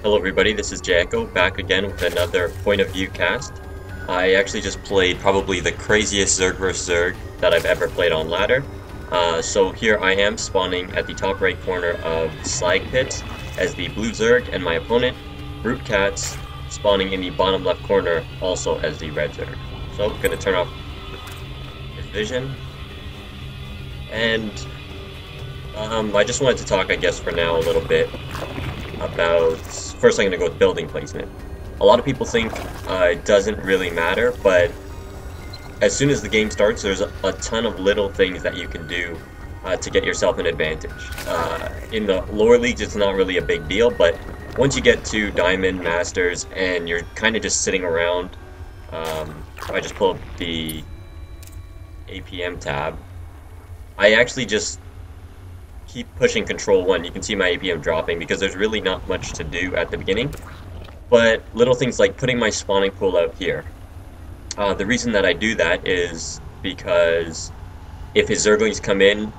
Hello everybody, this is ZvZ back again with another point of view cast. I actually just played probably the craziest Zerg vs Zerg that I've ever played on ladder. So here I am spawning at the top right corner of Slag pits as the blue Zerg, and my opponent, RootCatz, spawning in the bottom left corner also as the red Zerg. So I'm going to turn off his vision. And I just wanted to talk, I guess, for now a little bit about, first I'm going to go with building placement. A lot of people think it doesn't really matter, but as soon as the game starts, there's a ton of little things that you can do to get yourself an advantage. In the lower leagues, it's not really a big deal, but once you get to Diamond, Masters, and you're kind of just sitting around, I just pull up the APM tab, I actually just keep pushing Control 1. You can see my APM dropping because there's really not much to do at the beginning. But little things like putting my spawning pool out here. The reason that I do that is because if his Zerglings come in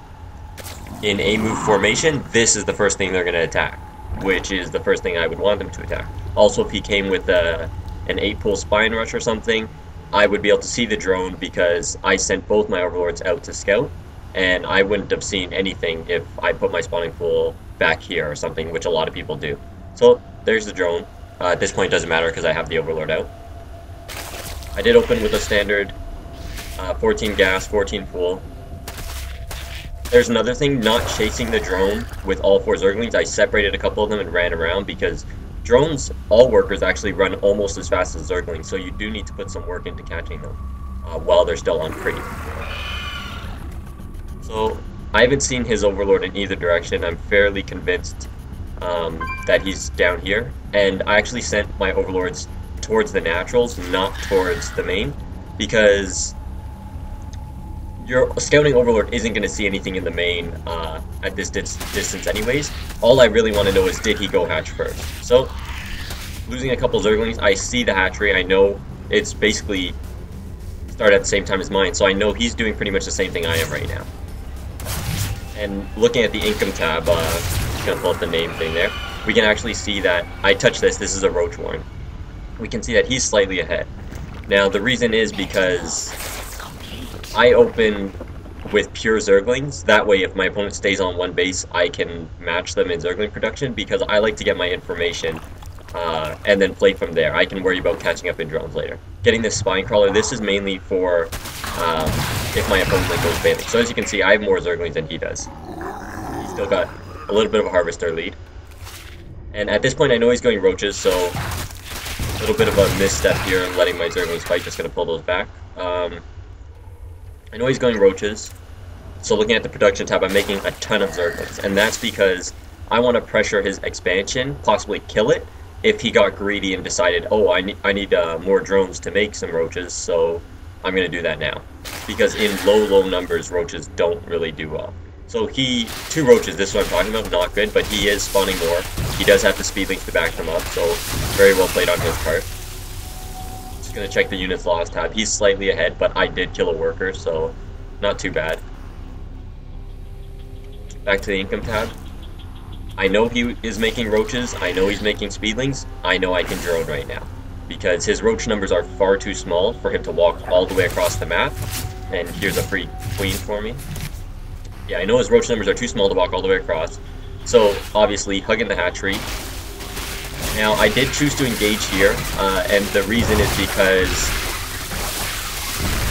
a move formation, this is the first thing they're going to attack, which is the first thing I would want them to attack. Also, if he came with an 8-pool Spine Rush or something, I would be able to see the drone because I sent both my Overlords out to scout, and I wouldn't have seen anything if I put my spawning pool back here or something, which a lot of people do. So there's the drone. At this point it doesn't matter because I have the Overlord out. I did open with a standard 14 gas, 14 pool. There's another thing, not chasing the drone with all 4 Zerglings. I separated a couple of them and ran around because drones, all workers actually run almost as fast as Zerglings, so you do need to put some work into catching them while they're still on creep. So I haven't seen his Overlord in either direction. I'm fairly convinced that he's down here, and I actually sent my Overlords towards the naturals, not towards the main, because your scouting Overlord isn't going to see anything in the main at this distance anyways. All I really want to know is, did he go hatch first? So, losing a couple Zerglings, I see the hatchery. I know it's basically started at the same time as mine, so I know he's doing pretty much the same thing I am right now. And looking at the income tab, just gonna pull up the name thing there, we can actually see that I touched this is a Roach Warren. We can see that he's slightly ahead. Now the reason is because I open with pure Zerglings, that way if my opponent stays on one base, I can match them in Zergling production, because I like to get my information and then play from there. I can worry about catching up in drones later. Getting this Spine Crawler, this is mainly for if my opponent goes banding. So as you can see, I have more Zerglings than he does. He's still got a little bit of a Harvester lead. And at this point I know he's going Roaches, so a little bit of a misstep here in letting my Zerglings fight. Just going to pull those back. I know he's going Roaches, so looking at the production tab, I'm making a ton of Zerglings. And that's because I want to pressure his expansion, possibly kill it, if he got greedy and decided, oh, I need more drones to make some Roaches, so I'm going to do that now. Because in low numbers, Roaches don't really do well. So 2 Roaches, this is what I'm talking about, not good, but he is spawning more. He does have the Speedlings to back them up, so very well played on his part. Just going to check the units lost tab. He's slightly ahead, but I did kill a worker, so not too bad. Back to the income tab. I know he is making Roaches, I know he's making Speedlings, I know I can drone right now. Because his Roach numbers are far too small for him to walk all the way across the map. And here's a free queen for me. Yeah, I know his Roach numbers are too small to walk all the way across. So, obviously, hugging the hatchery. Now, I did choose to engage here, and the reason is because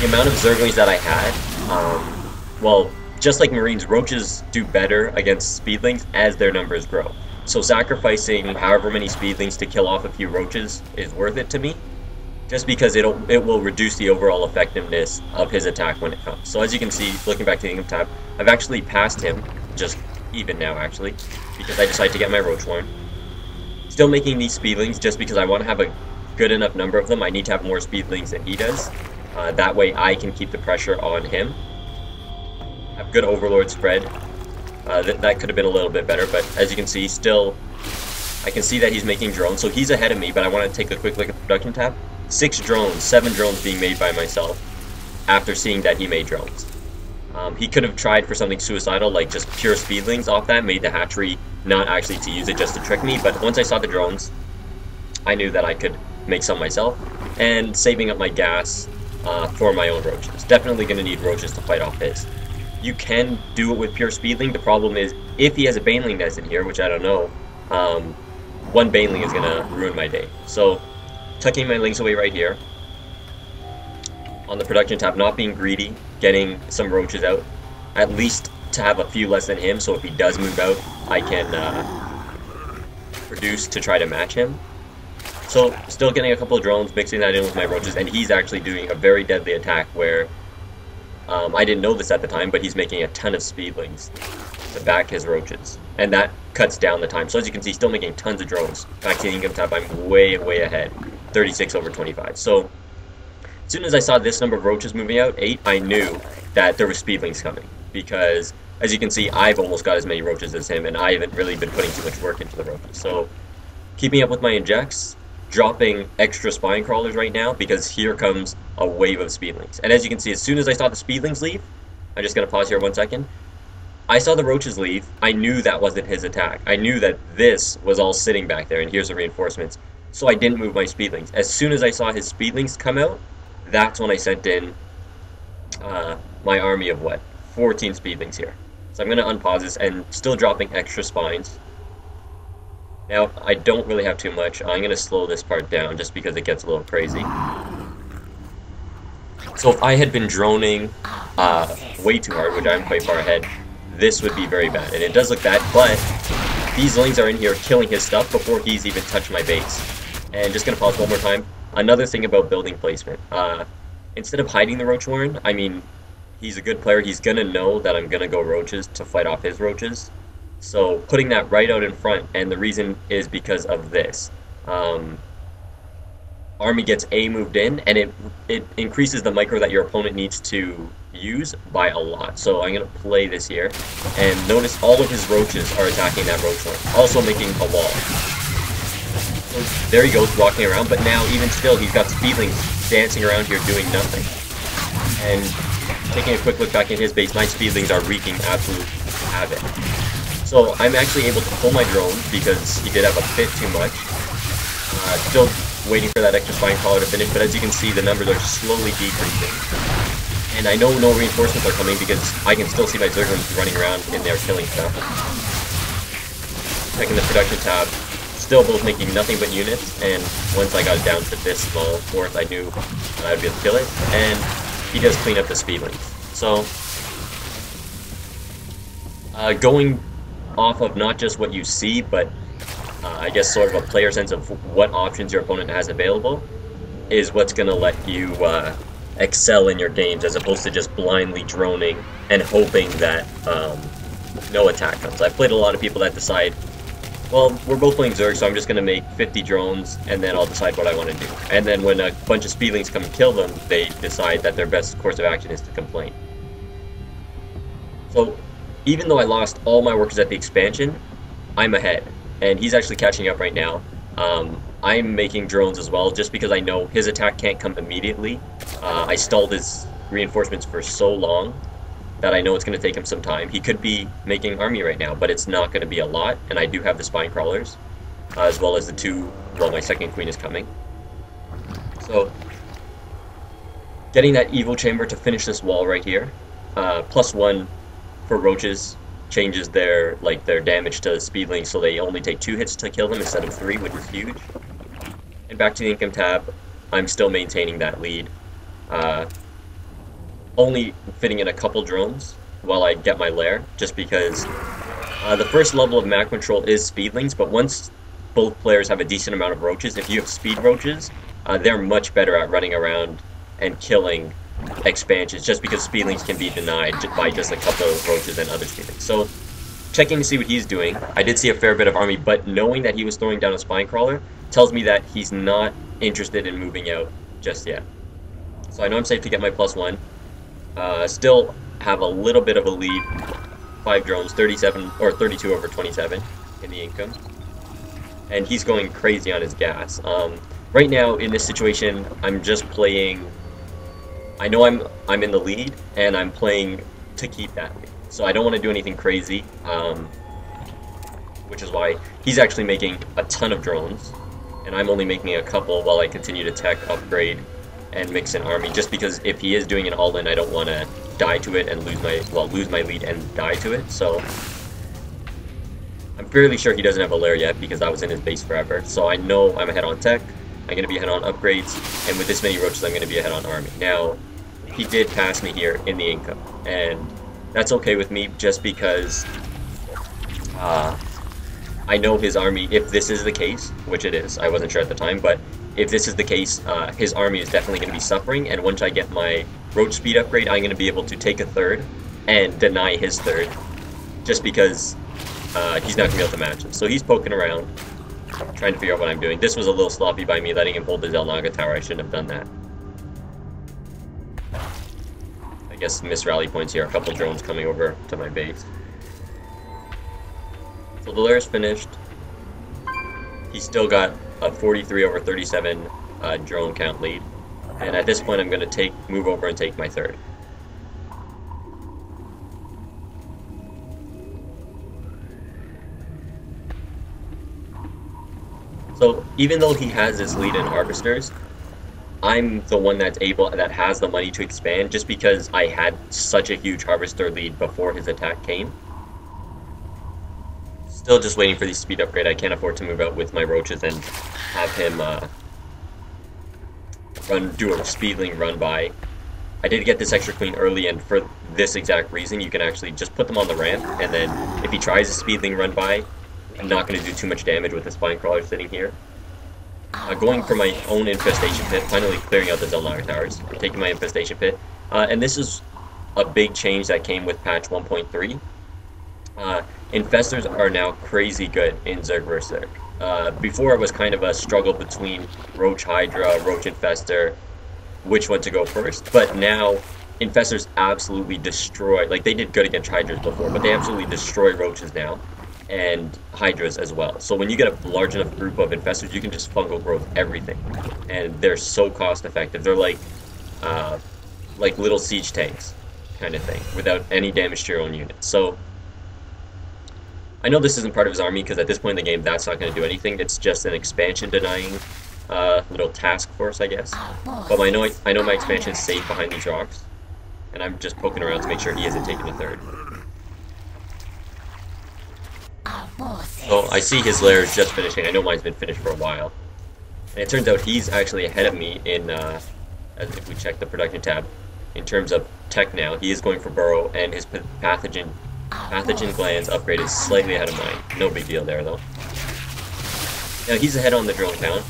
the amount of Zerglings that I had, well, just like Marines, Roaches do better against Speedlings as their numbers grow. So sacrificing however many Speedlings to kill off a few Roaches is worth it to me, just because it will reduce the overall effectiveness of his attack when it comes. So as you can see, looking back to the income tab, I've actually passed him, just even now actually, because I decided to get my Roach Warren. Still making these Speedlings just because I want to have a good enough number of them. I need to have more Speedlings than he does. That way I can keep the pressure on him. Have good Overlord spread. That could have been a little bit better, but as you can see, still, I can see that he's making drones, so he's ahead of me, but I want to take a quick look at the production tab. 6 drones, 7 drones being made by myself, after seeing that he made drones. He could have tried for something suicidal, like just pure Speedlings off that, made the hatchery not actually to use it just to trick me, but once I saw the drones, I knew that I could make some myself, and saving up my gas for my own roaches. Definitely going to need roaches to fight off his. You can do it with pure speedling. The problem is, if he has a baneling nest in here, which I don't know, one baneling is going to ruin my day. So, tucking my lings away right here. On the production tab, not being greedy, getting some roaches out. At least to have a few less than him, so if he does move out, I can produce to try to match him. So, still getting a couple of drones, mixing that in with my roaches, and he's actually doing a very deadly attack where I didn't know this at the time, but he's making a ton of speedlings to back his roaches, and that cuts down the time. So as you can see, still making tons of drones. Back to the income tab, I'm way ahead, 36 over 25. So as soon as I saw this number of roaches moving out, 8, I knew that there were speedlings coming, because as you can see, I've almost got as many roaches as him, and I haven't really been putting too much work into the roaches. So keeping up with my injects, dropping extra spine crawlers right now, because here comes a wave of speedlings. And as you can see, as soon as I saw the speedlings leave, I'm just going to pause here 1 second, I saw the roaches leave. I knew that wasn't his attack. I knew that this was all sitting back there, and here's the reinforcements. So I didn't move my speedlings. As soon as I saw his speedlings come out, that's when I sent in my army of, 14 speedlings here. So I'm going to unpause this, and still dropping extra spines. Now, I don't really have too much. I'm going to slow this part down just because it gets a little crazy. So if I had been droning way too hard, which I'm quite far ahead, this would be very bad. And it does look bad, but these lings are in here killing his stuff before he's even touched my base. And just going to pause one more time. Another thing about building placement. Instead of hiding the roach warren, I mean, he's a good player. He's going to know that I'm going to go roaches to fight off his roaches. So putting that right out in front, and the reason is because of this. Army gets A moved in, and it increases the micro that your opponent needs to use by a lot. So I'm going to play this here, and notice all of his roaches are attacking that roach one, also making a wall. So there he goes, walking around, but now even still he's got speedlings dancing around here doing nothing. And taking a quick look back in his base, my speedlings are wreaking absolute havoc. So I'm actually able to pull my drone because he did have a bit too much. Still waiting for that extra spine crawler to finish, but as you can see, the numbers are slowly decreasing. And I know no reinforcements are coming because I can still see my zerglings running around in there killing stuff. Checking the production tab, still both making nothing but units, and once I got it down to this small force, I knew I would be able to kill it, and he does clean up the speedlings. So, going off of not just what you see, but I guess sort of a player sense of what options your opponent has available is what's going to let you excel in your games, as opposed to just blindly droning and hoping that no attack comes. I've played a lot of people that decide, well, we're both playing Zerg, so I'm just going to make 50 drones, and then I'll decide what I want to do. And then when a bunch of speedlings come and kill them, they decide that their best course of action is to complain. So, even though I lost all my workers at the expansion, I'm ahead. And he's actually catching up right now. I'm making drones as well, just because I know his attack can't come immediately. I stalled his reinforcements for so long that I know it's going to take him some time. He could be making army right now, but it's not going to be a lot, and I do have the spine crawlers, as well as the two, well, my second queen is coming. So, getting that Evo Chamber to finish this wall right here, +1 for roaches changes their damage to speedlings, so they only take 2 hits to kill them instead of 3, which is huge. And back to the income tab, I'm still maintaining that lead. Only fitting in a couple drones while I get my lair, just because the first level of map control is speedlings, but once both players have a decent amount of roaches, if you have speed roaches, they're much better at running around and killing expansions, just because speedlings can be denied by just a couple of roaches and other speedlings. So, checking to see what he's doing, I did see a fair bit of army, but knowing that he was throwing down a spine crawler tells me that he's not interested in moving out just yet. So I know I'm safe to get my +1. Still have a little bit of a lead. 5 drones, 37 or 32 over 27 in the income, and he's going crazy on his gas. Right now in this situation, I'm just playing. I know I'm in the lead, and I'm playing to keep that lead. So I don't want to do anything crazy, which is why he's actually making a ton of drones. and I'm only making a couple while I continue to tech, upgrade, and mix an army, just because if he is doing an all-in, I don't want to die to it and lose my lead and die to it. So I'm fairly sure he doesn't have a lair yet because I was in his base forever. So I know I'm ahead on tech, I'm going to be ahead on upgrades, and with this many roaches I'm going to be ahead on army. Now, he did pass me here in the income, and that's okay with me just because I know his army, if this is the case, which it is, I wasn't sure at the time, but if this is the case, his army is definitely going to be suffering, and once I get my roach speed upgrade, I'm going to be able to take a third and deny his third, just because he's not going to be able to match him. So he's poking around, trying to figure out what I'm doing. This was a little sloppy by me, letting him hold the Zelnaga tower. I shouldn't have done that. I guess missed rally points here, a couple drones coming over to my base. So the lair is finished. He's still got a 43 over 37 drone count lead. And at this point I'm going to move over and take my third. So even though he has this lead in harvesters, I'm the one that has the money to expand, just because I had such a huge harvester lead before his attack came. Still just waiting for the speed upgrade. I can't afford to move out with my roaches and have him do a speedling run by. I did get this extra queen early, and for this exact reason, you can actually just put them on the ramp, and then if he tries a speedling run by, I'm not going to do too much damage with the spine crawler sitting here. Going for my own infestation pit, finally clearing out the Zelnaga towers, taking my infestation pit, and this is a big change that came with patch 1.3. Infestors are now crazy good in Zerg vs. Zerg. Before it was kind of a struggle between Roach Hydra, Roach Infestor, which one to go first, but now Infestors absolutely destroy, like they did good against Hydras before, but they absolutely destroy Roaches now, and Hydras as well. So when you get a large enough group of Infestors, you can just fungal growth everything, and they're so cost effective. They're like little siege tanks kind of thing, without any damage to your own unit. So I know this isn't part of his army, because at this point in the game, that's not going to do anything. It's just an expansion denying little task force, I guess. But I know my expansion is safe behind these rocks, and I'm just poking around to make sure he isn't taking a third. So I see his lair is just finishing. I know mine's been finished for a while. And it turns out he's actually ahead of me in, if we check the production tab, in terms of tech now. He is going for burrow, and his pathogen glands upgrade is slightly ahead of mine. No big deal there, though. Now he's ahead on the drone count.